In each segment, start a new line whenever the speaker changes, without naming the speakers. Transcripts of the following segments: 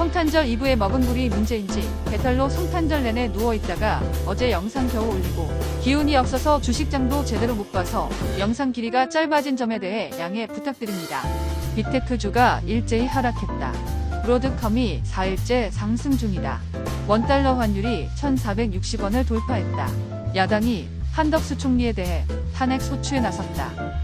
성탄절 이브에 먹은 물이 문제인지 배탈로 성탄절 내내 누워있다가 어제 영상 겨우 올리고 기운이 없어서 주식장도 제대로 못 봐서 영상 길이가 짧아진 점에 대해 양해 부탁드립니다. 빅테크주가 일제히 하락했다. 브로드컴이 4일째 상승 중이다. 원달러 환율이 1,460원을 돌파했다. 야당이 한덕수 총리에 대해 탄핵 소추에 나섰다.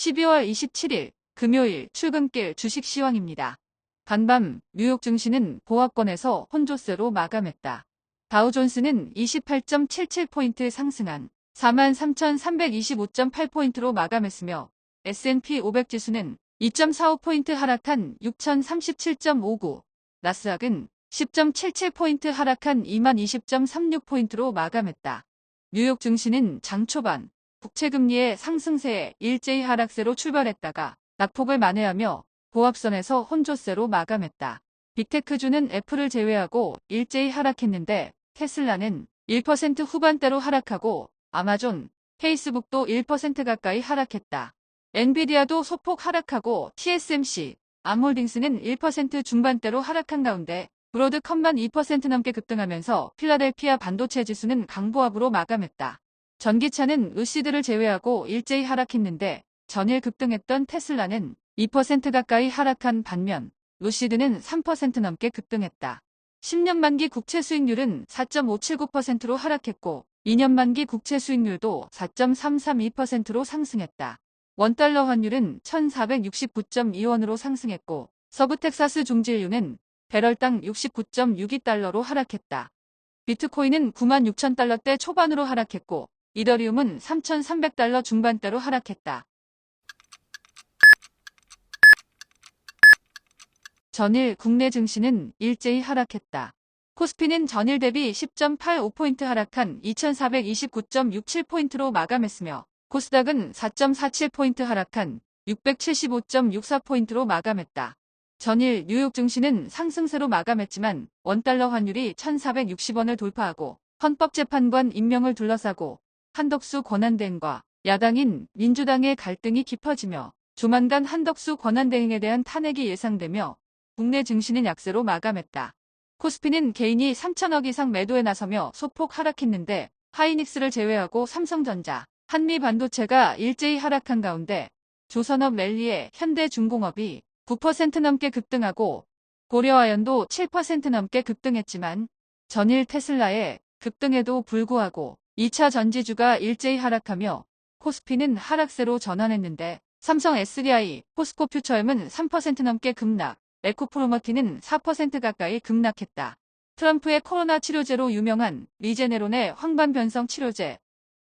12월 27일 금요일 출근길 주식 시황입니다. 간밤 뉴욕 증시는 보합권에서 혼조세로 마감했다. 다우존스는 28.77포인트 상승한 43,325.8포인트로 마감했으며 S&P 500 지수는 2.45포인트 하락한 6,037.59, 나스닥은 10.77포인트 하락한 20,020.36포인트로 마감했다. 뉴욕 증시는 장 초반 국채금리의 상승세에 일제히 하락세로 출발했다가 낙폭을 만회하며 보합선에서 혼조세로 마감했다. 빅테크주는 애플을 제외하고 일제히 하락했는데 테슬라는 1% 후반대로 하락하고 아마존, 페이스북도 1% 가까이 하락했다. 엔비디아도 소폭 하락하고 TSMC, 암홀딩스는 1% 중반대로 하락한 가운데 브로드컴만 2% 넘게 급등하면서 필라델피아 반도체 지수는 강보합으로 마감했다. 전기차는 루시드를 제외하고 일제히 하락했는데 전일 급등했던 테슬라는 2% 가까이 하락한 반면 루시드는 3% 넘게 급등했다. 10년 만기 국채 수익률은 4.579%로 하락했고 2년 만기 국채 수익률도 4.332%로 상승했다. 원달러 환율은 1,469.2원으로 상승했고 서부텍사스 중진유는 배럴당 69.62달러로 하락했다. 비트코인은 96,000달러대 초반으로 하락했고 이더리움은 3,300달러 중반대로 하락했다. 전일 국내 증시는 일제히 하락했다. 코스피는 전일 대비 10.85포인트 하락한 2,429.67포인트로 마감했으며 코스닥은 4.47포인트 하락한 675.64포인트로 마감했다. 전일 뉴욕 증시는 상승세로 마감했지만 원달러 환율이 1,460원을 돌파하고 헌법재판관 임명을 둘러싸고 한덕수 권한대행과 야당인 민주당의 갈등이 깊어지며 조만간 한덕수 권한대행에 대한 탄핵이 예상되며 국내 증시는 약세로 마감했다. 코스피는 개인이 3천억 이상 매도에 나서며 소폭 하락했는데 하이닉스를 제외하고 삼성전자, 한미반도체가 일제히 하락한 가운데 조선업 랠리에 현대중공업이 9% 넘게 급등하고 고려아연도 7% 넘게 급등했지만 전일 테슬라의 급등에도 불구하고 2차 전지주가 일제히 하락하며 코스피는 하락세로 전환했는데 삼성 SDI, 포스코 퓨처엠은 3% 넘게 급락, 에코프로머티는 4% 가까이 급락했다. 트럼프의 코로나 치료제로 유명한 리제네론의 황반변성 치료제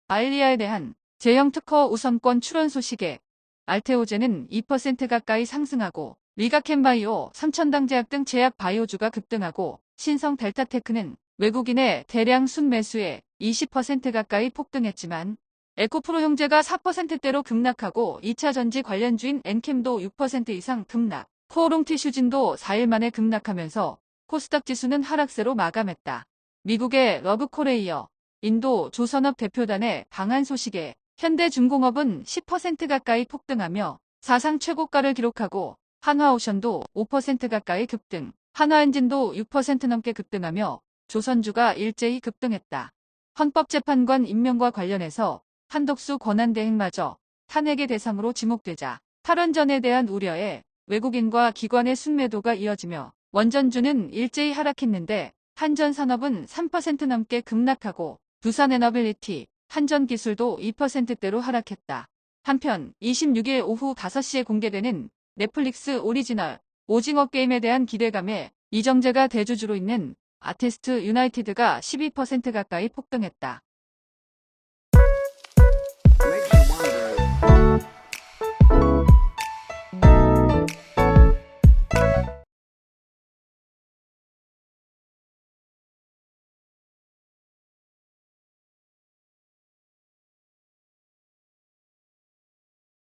아일리아에 대한 제형 특허 우선권 출원 소식에 알테오제는 2% 가까이 상승하고 리가켄바이오, 삼천당제약 등 제약 바이오주가 급등하고 신성 델타테크는 외국인의 대량 순매수에 20% 가까이 폭등했지만 에코프로 형제가 4%대로 급락하고 2차 전지 관련주인 엔캠도 6% 이상 급락, 코오롱 티슈진도 4일 만에 급락하면서 코스닥 지수는 하락세로 마감했다. 미국의 러브코레이어, 인도 조선업 대표단의 방한 소식에 현대중공업은 10% 가까이 폭등하며 사상 최고가를 기록하고 한화오션도 5% 가까이 급등, 한화엔진도 6% 넘게 급등하며 조선주가 일제히 급등했다. 헌법재판관 임명과 관련해서 한덕수 권한대행마저 탄핵의 대상으로 지목되자 탈원전에 대한 우려에 외국인과 기관의 순매도가 이어지며 원전주는 일제히 하락했는데 한전산업은 3% 넘게 급락하고 두산에너빌리티, 한전기술도 2%대로 하락했다. 한편 26일 오후 5시에 공개되는 넷플릭스 오리지널 오징어 게임에 대한 기대감에 이정재가 대주주로 있는 아티스트 유나이티드가 12% 가까이 폭등했다.